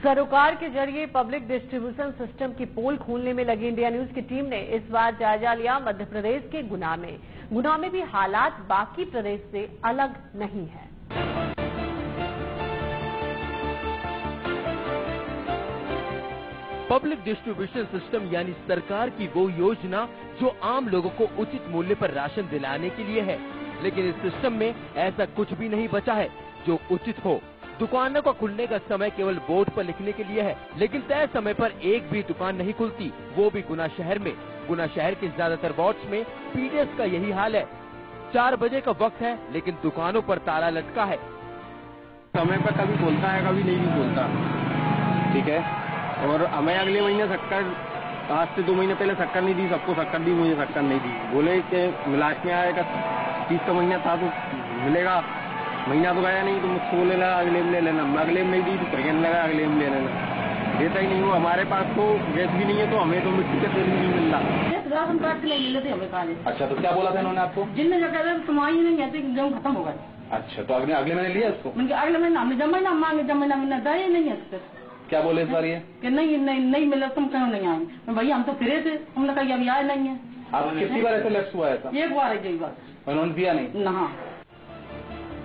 सरोकार के जरिए पब्लिक डिस्ट्रीब्यूशन सिस्टम की पोल खोलने में लगी इंडिया न्यूज की टीम ने इस बार जायजा लिया मध्य प्रदेश के गुना में। गुना में भी हालात बाकी प्रदेश से अलग नहीं है। पब्लिक डिस्ट्रीब्यूशन सिस्टम यानी सरकार की वो योजना जो आम लोगों को उचित मूल्य पर राशन दिलाने के लिए है, लेकिन इस सिस्टम में ऐसा कुछ भी नहीं बचा है जो उचित हो। दुकानों का खुलने का समय केवल बोर्ड पर लिखने के लिए है, लेकिन तय समय पर एक भी दुकान नहीं खुलती, वो भी गुना शहर में। गुना शहर के ज्यादातर वार्ड्स में पीडीएस का यही हाल है। 4 बजे का वक्त है, लेकिन दुकानों पर ताला लटका है। समय पर कभी खोलता है, कभी नहीं खुलता। ठीक है, और हमें अगले महीने शक्कर, आज से 2 महीने पहले शक्कर नहीं दी, सबको शक्कर दी, मुझे शक्कर नहीं दी। बोले कि लास्ट में आएगा, 30 का महीना था तो मिलेगा। महीना तो गया नहीं, तो मुझको बोले लगा अगले में ले लेना। अगले में नहीं दी तो कहने लगा अगले में ले लेना। देता ही नहीं हूँ। हमारे पास तो गैस भी नहीं है, तो हमें तो मिट्टी का तेल भी नहीं मिल रहा। राशन कार्ड से नहीं मिल रहे हमें काले। अच्छा, तो क्या बोला था इन्होंने आपको? जिनने जगह सुनवाई नहीं है, तो जम खत्म हो गए। अच्छा, तो अगले महीने लिया उसको? अगले महीने हमने जमा मांगे, जमा दया नहीं है। क्या बोले इस बार ये? कि नहीं मिला, तुम क्यों नहीं आए? भैया हम तो फिरे थे, हमने कहा अभी आए नहीं है। आप कितनी बार ऐसे लेफ्ट हुआ ऐसा? एक बार है, बार उन्होंने दिया नहीं ना।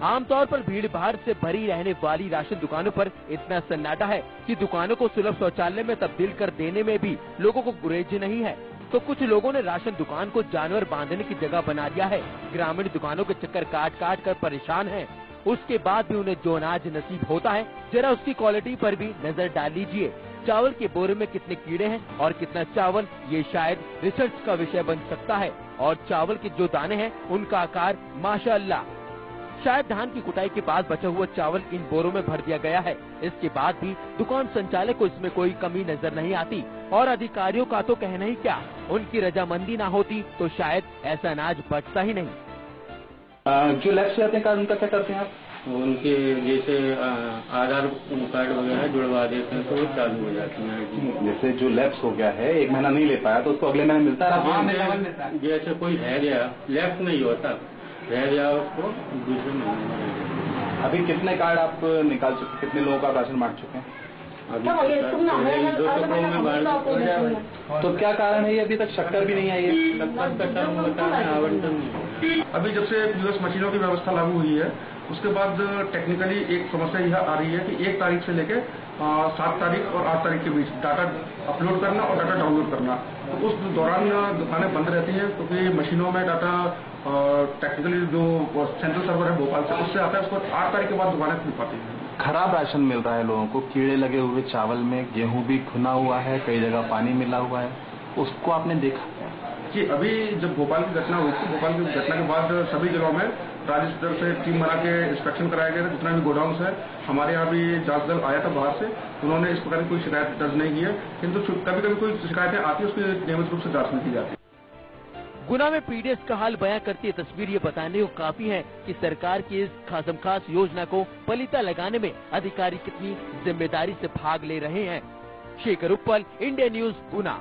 आमतौर पर भीड़ भाड़ से भरी रहने वाली राशन दुकानों पर इतना सन्नाटा है कि दुकानों को सुलभ शौचालय में तब्दील कर देने में भी लोगों को गुरेज नहीं है। तो कुछ लोगों ने राशन दुकान को जानवर बांधने की जगह बना दिया है। ग्रामीण दुकानों के चक्कर काट काट कर परेशान हैं। उसके बाद भी उन्हें जो अनाज नसीब होता है, जरा उसकी क्वालिटी पर भी नजर डाल लीजिए। चावल के बोरे में कितने कीड़े हैं और कितना चावल, ये शायद रिसर्च का विषय बन सकता है। और चावल के जो दाने हैं उनका आकार माशाअल्लाह। शायद धान की कुटाई के बाद बचा हुआ चावल इन बोरों में भर दिया गया है। इसके बाद भी दुकान संचालक को इसमें कोई कमी नजर नहीं आती। और अधिकारियों का तो कहना ही क्या, उनकी रजामंदी ना होती तो शायद ऐसा अनाज बचता ही नहीं। जो लैब्स आते हैं कार्ड, उनका क्या करते हैं आप? उनके जैसे आधार कार्ड वगैरह जुड़वा देते हैं तो वो चालू हो जाती है। जैसे जो लैब्स हो गया है, एक महीना नहीं ले पाया तो उसको अगले महीने मिलता है। जैसे कोई है गया, लैब्स नहीं होता, रह गया उसको दूसरे महीने। अभी कितने कार्ड आप निकाल चुके, कितने लोगों का राशन बांट चुके हैं? अभी 2 टुकड़ों में बांट। तो क्या कारण है ये अभी तक शक्कर भी नहीं आई है? आवंटन। अभी जब से पीओएस मशीनों की व्यवस्था लागू हुई है, उसके बाद टेक्निकली एक समस्या यह आ रही है कि 1 तारीख से लेके 7 तारीख और 8 तारीख के बीच डाटा अपलोड करना और डाटा डाउनलोड करना, तो उस दौरान दुकानें बंद रहती हैं, क्योंकि मशीनों में डाटा टेक्निकली जो सेंट्रल सर्वर है भोपाल से, उससे आता है। उसको 8 तारीख के बाद दुकानें खुल पाती हैं। खराब राशन मिल रहा है लोगों को, कीड़े लगे हुए चावल में, गेहूं भी खुना हुआ है, कई जगह पानी मिला हुआ है, उसको आपने देखा? जी, अभी जब भोपाल की घटना हुई थी, भोपाल की घटना के बाद सभी जिलों में राज्य स्तर से टीम बना के इंस्पेक्शन कराया गया था। जितना भी गोडाउन है, हमारे यहाँ भी जांच दल आया था बाहर से, उन्होंने इस प्रकार की कोई शिकायत दर्ज नहीं की है, किंतु कभी कभी कोई शिकायतें आती है, उसकी नियमित रूप से जांच नहीं की जाती। गुना में पीडीएस का हाल बयां करती है तस्वीर ये बताने को काफी है कि सरकार की इस खासमखास योजना को पलीता लगाने में अधिकारी कितनी जिम्मेदारी से भाग ले रहे हैं। शेखर उप्पल, इंडिया न्यूज, गुना।